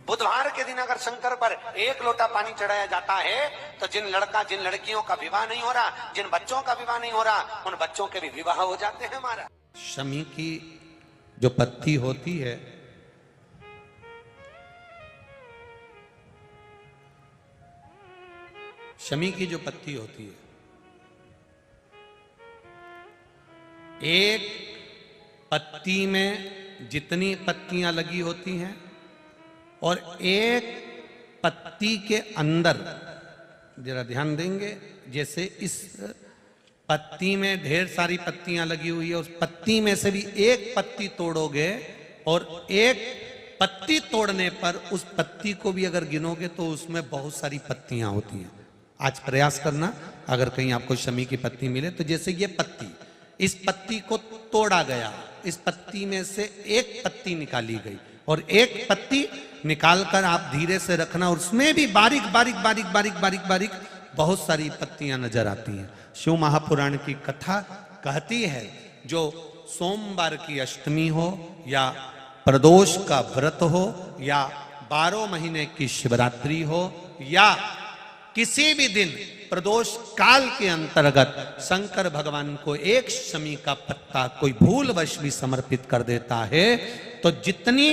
बुधवार के दिन अगर शंकर पर 1 लोटा पानी चढ़ाया जाता है तो जिन लड़कियों का विवाह नहीं हो रहा, जिन बच्चों का विवाह नहीं हो रहा, उन बच्चों के भी विवाह हो जाते हैं। हमारा शमी की जो पत्ती होती है, शमी की जो पत्ती होती है, एक पत्ती में जितनी पत्तियां लगी होती हैं और एक पत्ती के अंदर, जरा ध्यान देंगे, जैसे इस पत्ती में ढेर सारी पत्तियां लगी हुई है, उस पत्ती में से भी एक पत्ती तोड़ोगे और एक पत्ती तोड़ने पर उस पत्ती को भी अगर गिनोगे तो उसमें बहुत सारी पत्तियां होती हैं। आज प्रयास करना, अगर कहीं आपको शमी की पत्ती मिले तो जैसे ये पत्ती, इस पत्ती को तोड़ा गया, इस पत्ती में से एक पत्ती निकाली गई और एक पत्ती निकालकर आप धीरे से रखना, और उसमें भी बारीक बारीक बारीक बारीक बारीक बारीक बहुत सारी पत्तियां नजर आती हैं। शिव महापुराण की कथा कहती है, जो सोमवार की अष्टमी हो या प्रदोष का व्रत हो या 12 महीने की शिवरात्रि हो या किसी भी दिन प्रदोष काल के अंतर्गत शंकर भगवान को एक शमी का पत्ता कोई भूलवश भी समर्पित कर देता है तो जितनी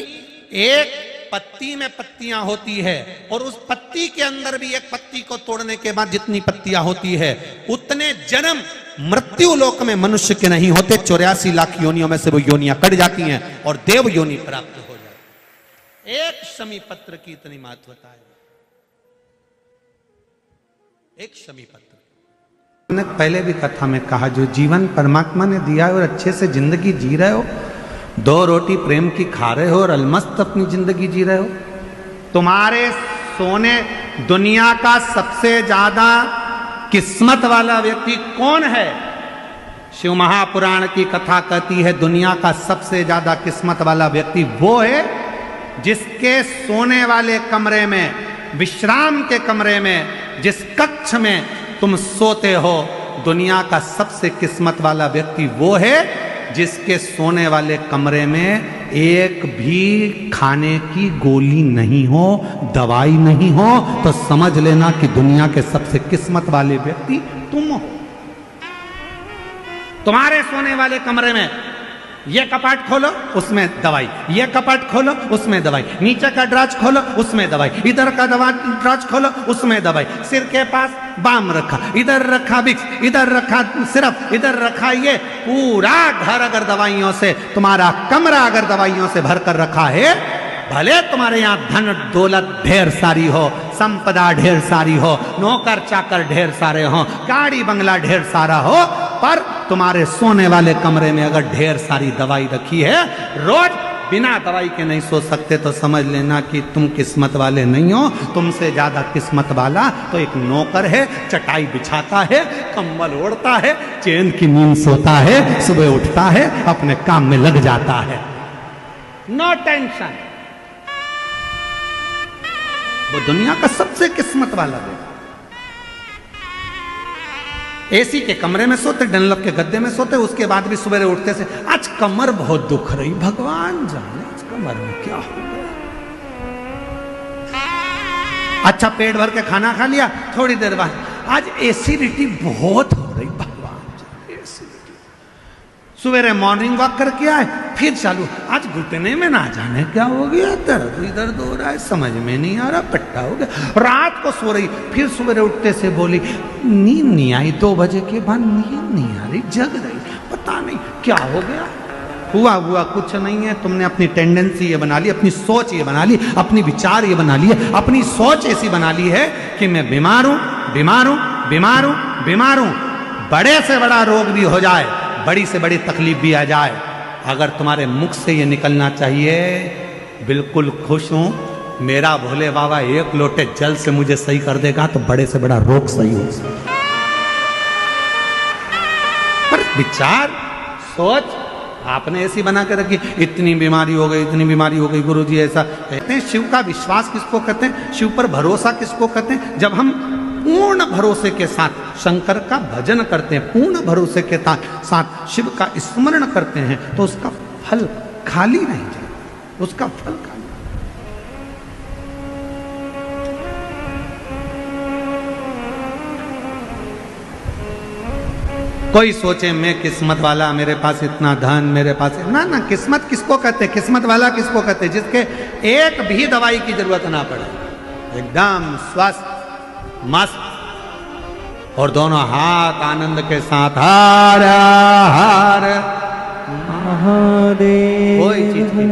एक पत्ती में पत्तियां होती है और उस पत्ती के अंदर भी एक पत्ती को तोड़ने के बाद जितनी पत्तियां होती है, उतने जन्म मृत्यु लोक में मनुष्य के नहीं होते। 84 लाख योनियों में से वो योनियां कट जाती हैं और देव योनि प्राप्त हो जाती। एक शमी पत्र की इतनी महत्वता है, एक शमी पत्र। मैंने पहले भी कथा में कहा, जो जीवन परमात्मा ने दिया है और अच्छे से जिंदगी जी रहे हो, 2 रोटी प्रेम की खा रहे हो और अलमस्त अपनी जिंदगी जी रहे हो, तुम्हारे सोने दुनिया का सबसे ज्यादा किस्मत वाला व्यक्ति कौन है? शिव महापुराण की कथा कहती है, दुनिया का सबसे ज्यादा किस्मत वाला व्यक्ति वो है जिसके सोने वाले कमरे में, विश्राम के कमरे में, जिस कक्ष में तुम सोते हो, दुनिया का सबसे किस्मत वाला व्यक्ति वो है जिसके सोने वाले कमरे में एक भी खाने की गोली नहीं हो, दवाई नहीं हो, तो समझ लेना कि दुनिया के सबसे किस्मत वाले व्यक्ति तुम हो। तुम्हारे सोने वाले कमरे में ये कपाट खोलो, उसमें दवाई, ये कपाट खोलो, उसमें दवाई, नीचे का ड्राज खोलो, उसमें दवाई, इधर का ड्राज खोलो, उसमें दवाई, सिर के पास बाम रखा, इधर रखा विक्स, इधर रखा सिरप, इधर रखा ये, पूरा घर अगर दवाइयों से, तुम्हारा कमरा अगर दवाइयों से भरकर रखा है, भले तुम्हारे यहां धन दौलत ढेर सारी हो, संपदा ढेर सारी हो, नौकर चाकर ढेर सारे हो, गाड़ी बंगला ढेर सारा हो, पर तुम्हारे सोने वाले कमरे में अगर ढेर सारी दवाई रखी है, रोज बिना दवाई के नहीं सो सकते, तो समझ लेना कि तुम किस्मत वाले नहीं हो। तुमसे ज्यादा किस्मत वाला तो एक नौकर है, चटाई बिछाता है, कंबल ओढ़ता है, चैन की नींद सोता है, सुबह उठता है, अपने काम में लग जाता है, नो टेंशन। वो दुनिया का सबसे किस्मत वाला है। एसी के कमरे में सोते, डनलप के गद्दे में सोते, उसके बाद भी सुबह उठते से आज कमर बहुत दुख रही, भगवान जाने आज कमर में क्या हो गया। अच्छा पेट भर के खाना खा लिया, थोड़ी देर बाद आज एसिडिटी बहुत हो रही, भगवान जाने एसिडिटी। सवेरे मॉर्निंग वॉक करके आए, फिर चालू, आज घुटने में ना जाने क्या हो गया, दर्द हो रहा है, समझ में नहीं आ रहा, पट्टा हो गया। रात को सो रही, फिर सुबह उठते से बोली नींद नहीं आई, 2 बजे के बाद नींद नहीं आ रही, जग रही, पता नहीं क्या हो गया। हुआ कुछ नहीं है, तुमने अपनी टेंडेंसी ये बना ली, अपनी सोच ये बना ली, अपनी विचार ये बना ली है, अपनी सोच ऐसी बना ली है कि मैं बीमार हूं, बीमार हूं, बीमार हूं, बीमार हूं। बड़े से बड़ा रोग भी हो जाए, बड़ी से बड़ी तकलीफ भी आ जाए, अगर तुम्हारे मुख से ये निकलना चाहिए बिल्कुल खुश हूं, मेरा भोले बाबा 1 लोटे जल से मुझे सही कर देगा, तो बड़े से बड़ा रोग सही हो सकता। पर विचार सोच आपने ऐसी बना के रखी, इतनी बीमारी हो गई, इतनी बीमारी हो गई, गुरुजी ऐसा कहते हैं। शिव का विश्वास किसको कहते हैं? शिव पर भरोसा किसको कहते हैं? जब हम पूर्ण भरोसे के साथ शंकर का भजन करते हैं, पूर्ण भरोसे के साथ शिव का स्मरण करते हैं, तो उसका फल खाली नहीं जाता, उसका फल खाली। कोई सोचे मैं किस्मत वाला, मेरे पास इतना धन, मेरे पास ना ना, किस्मत किसको कहते, किस्मत वाला किसको कहते, जिसके एक भी दवाई की जरूरत ना पड़े, एकदम स्वस्थ मस्त और दोनों हाथ आनंद के साथ हर हर महादेव। कोई चीज की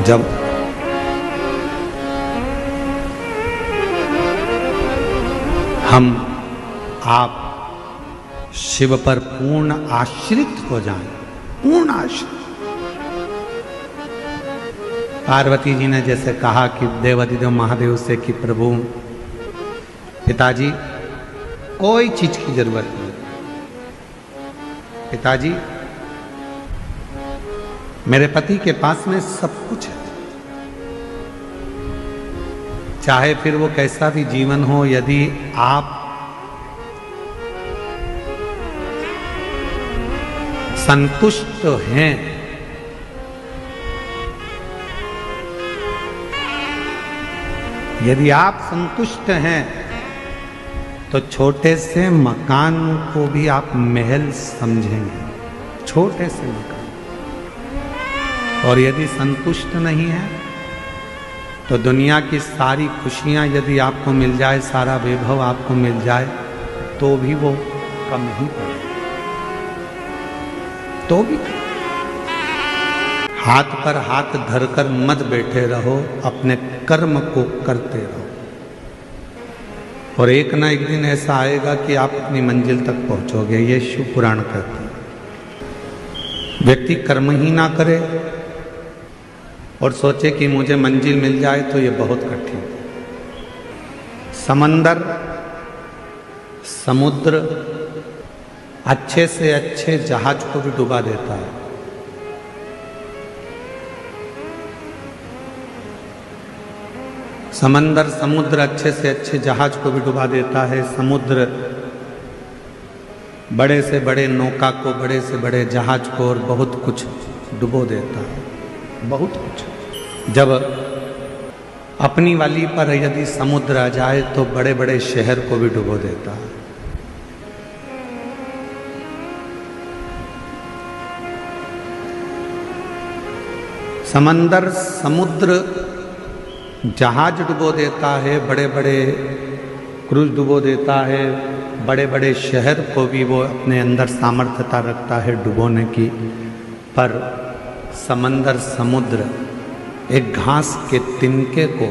जब हम आप शिव पर पूर्ण आश्रित हो जाएं, पूर्ण आश्रित। पार्वती जी ने जैसे कहा कि देवाधिदेव महादेव से कि प्रभु पिताजी कोई चीज की जरूरत नहीं, पिताजी मेरे पति के पास में सब कुछ है, चाहे फिर वो कैसा भी जीवन हो, यदि आप संतुष्ट हैं यदि आप संतुष्ट हैं तो छोटे से मकान को भी आप महल समझेंगे, छोटे से मकान। और यदि संतुष्ट नहीं है तो दुनिया की सारी खुशियां यदि आपको मिल जाए, सारा वैभव आपको मिल जाए, तो भी वो कम ही पड़े, तो भी हाथ पर हाथ धरकर मत बैठे रहो, अपने कर्म को करते रहो। और एक ना एक दिन ऐसा आएगा कि आप अपनी मंजिल तक पहुंचोगे। ये शिव पुराण कहते हैं। व्यक्ति कर्म ही ना करे और सोचे कि मुझे मंजिल मिल जाए तो ये बहुत कठिन। समंदर समुद्र अच्छे से अच्छे जहाज को भी डुबा देता है। समंदर समुद्र अच्छे से अच्छे जहाज को भी डुबा देता है। समुद्र बड़े से बड़े नौका को, बड़े से बड़े जहाज को और बहुत कुछ डुबो देता है, बहुत कुछ। जब अपनी वाली पर यदि समुद्र आ जाए तो बड़े बड़े शहर को भी डुबो देता है। समंदर समुद्र जहाज डुबो देता है, बड़े बड़े क्रूज डुबो देता है, बड़े बड़े शहर को भी वो अपने अंदर सामर्थ्यता रखता है डुबोने की। पर समंदर समुद्र एक घास के तिनके को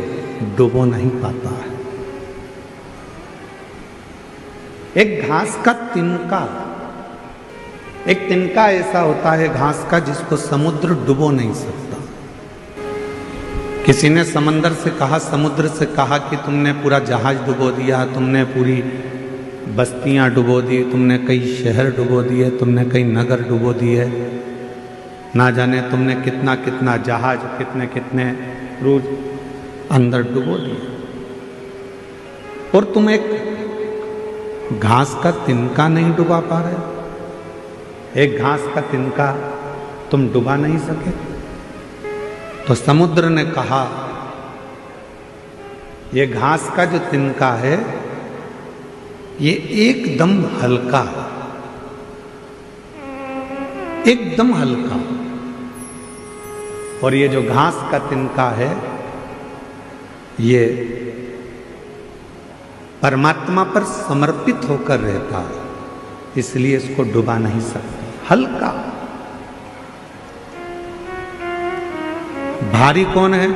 डुबो नहीं पाता है। एक घास का तिनका, एक तिनका ऐसा होता है घास का जिसको समुद्र डुबो नहीं सकता। किसी ने समंदर से कहा, समुद्र से कहा कि तुमने पूरा जहाज डुबो दिया, तुमने पूरी बस्तियां डुबो दी, तुमने कई शहर डुबो दिए, तुमने कई नगर डुबो दिए, ना जाने तुमने कितना कितना जहाज, कितने कितने क्रूज अंदर डुबो दिए, और तुम एक घास का तिनका नहीं डुबा पा रहे। एक घास का तिनका तुम डुबा नहीं सके। तो समुद्र ने कहा, ये घास का जो तिनका है ये एकदम हल्का, एकदम हल्का, और ये जो घास का तिनका है ये परमात्मा पर समर्पित होकर रहता है, इसलिए इसको डुबा नहीं सकते। हल्का। भारी कौन है?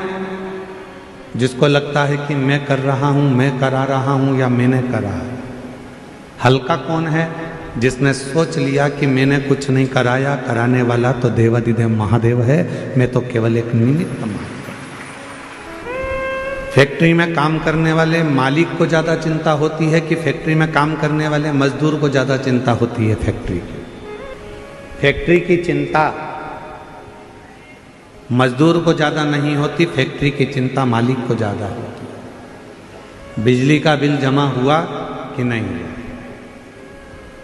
जिसको लगता है कि मैं कर रहा हूं, मैं करा रहा हूं या मैंने करा है। हल्का कौन है? जिसने सोच लिया कि मैंने कुछ नहीं कराया, कराने वाला तो देवाधिदेव महादेव है, मैं तो केवल एक निमित्त मात्र। फैक्ट्री में काम करने वाले मालिक को ज़्यादा चिंता होती है कि फैक्ट्री में काम करने वाले मजदूर को ज़्यादा चिंता होती है? फैक्ट्री की चिंता मजदूर को ज़्यादा नहीं होती, फैक्ट्री की चिंता मालिक को ज़्यादा होती है। बिजली का बिल जमा हुआ कि नहीं हुआ,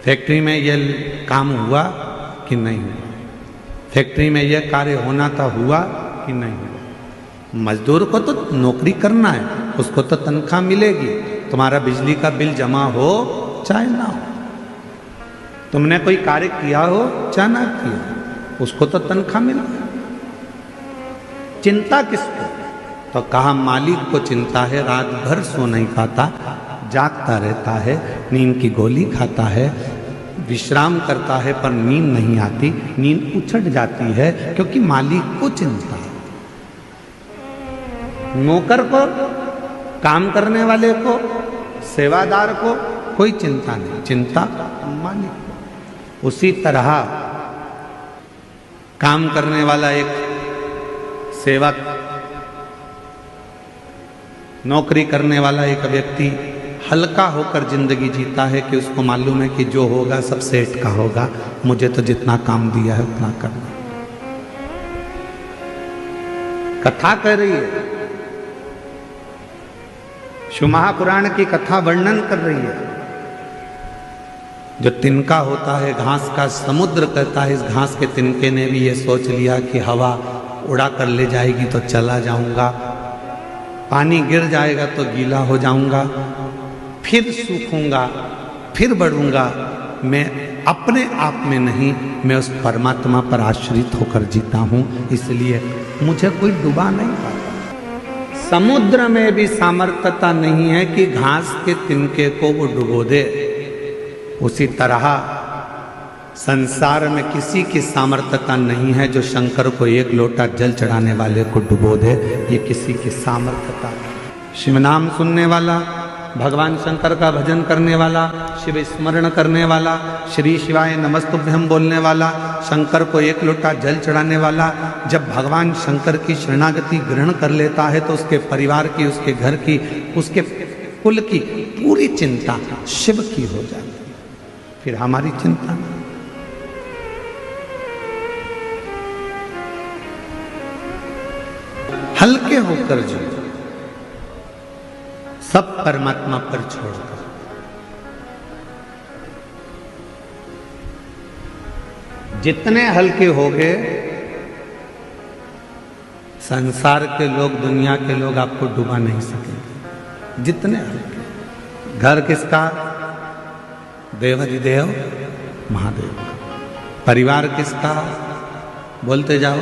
फैक्ट्री में यह काम हुआ कि नहीं हुआ, फैक्ट्री में यह कार्य होना था हुआ कि नहीं, मजदूर को तो नौकरी करना है, उसको तो तनख्वाह मिलेगी। तुम्हारा बिजली का बिल जमा हो चाहे ना हो, तुमने कोई कार्य किया हो चाहे ना किया, उसको तो तनख्वाह मिल रहा है। चिंता किसको? तो कहा मालिक को चिंता है, रात भर सो नहीं पाता, जागता रहता है, नींद की गोली खाता है, विश्राम करता है, पर नींद नहीं आती, नींद उछट जाती है, क्योंकि मालिक को चिंता है। नौकर को, काम करने वाले को, सेवादार को कोई चिंता नहीं, चिंता मालिक को। उसी तरह काम करने वाला एक सेवक, नौकरी करने वाला एक व्यक्ति हल्का होकर जिंदगी जीता है कि उसको मालूम है कि जो होगा सब सेठ का होगा, मुझे तो जितना काम दिया है उतना करना। कथा कह रही है, शिव महापुराण की कथा वर्णन कर रही है। जो तिनका होता है घास का, समुद्र कहता है इस घास के तिनके ने भी ये सोच लिया कि हवा उड़ा कर ले जाएगी तो चला जाऊंगा, पानी गिर जाएगा तो गीला हो जाऊंगा, फिर सूखूंगा, फिर बढ़ूंगा। मैं अपने आप में नहीं, मैं उस परमात्मा पर आश्रित होकर जीता हूं, इसलिए मुझे कोई डुबा नहीं पाता। समुद्र में भी सामर्थ्यता नहीं है कि घास के तिनके को वो डुबो दे। उसी तरह संसार में किसी की सामर्थ्यता नहीं है जो शंकर को एक लोटा जल चढ़ाने वाले को डुबो दे, ये किसी की सामर्थ्यता। शिव नाम सुनने वाला, भगवान शंकर का भजन करने वाला, शिव स्मरण करने वाला, श्री शिवाय नमस्तुभ्यम बोलने वाला, शंकर को एक लोटा जल चढ़ाने वाला, जब भगवान शंकर की शरणागति ग्रहण कर लेता है तो उसके परिवार की, उसके घर की, उसके कुल की पूरी चिंता शिव की हो जाती है, फिर हमारी चिंता नहीं। हल्के होकर जो सब परमात्मा पर छोड़कर, जितने हल्के हो गए संसार के लोग, दुनिया के लोग आपको डुबा नहीं सकेंगे। जितने हल्के। घर किसका? देवाधिदेव महादेव का। परिवार किसका? बोलते जाओ।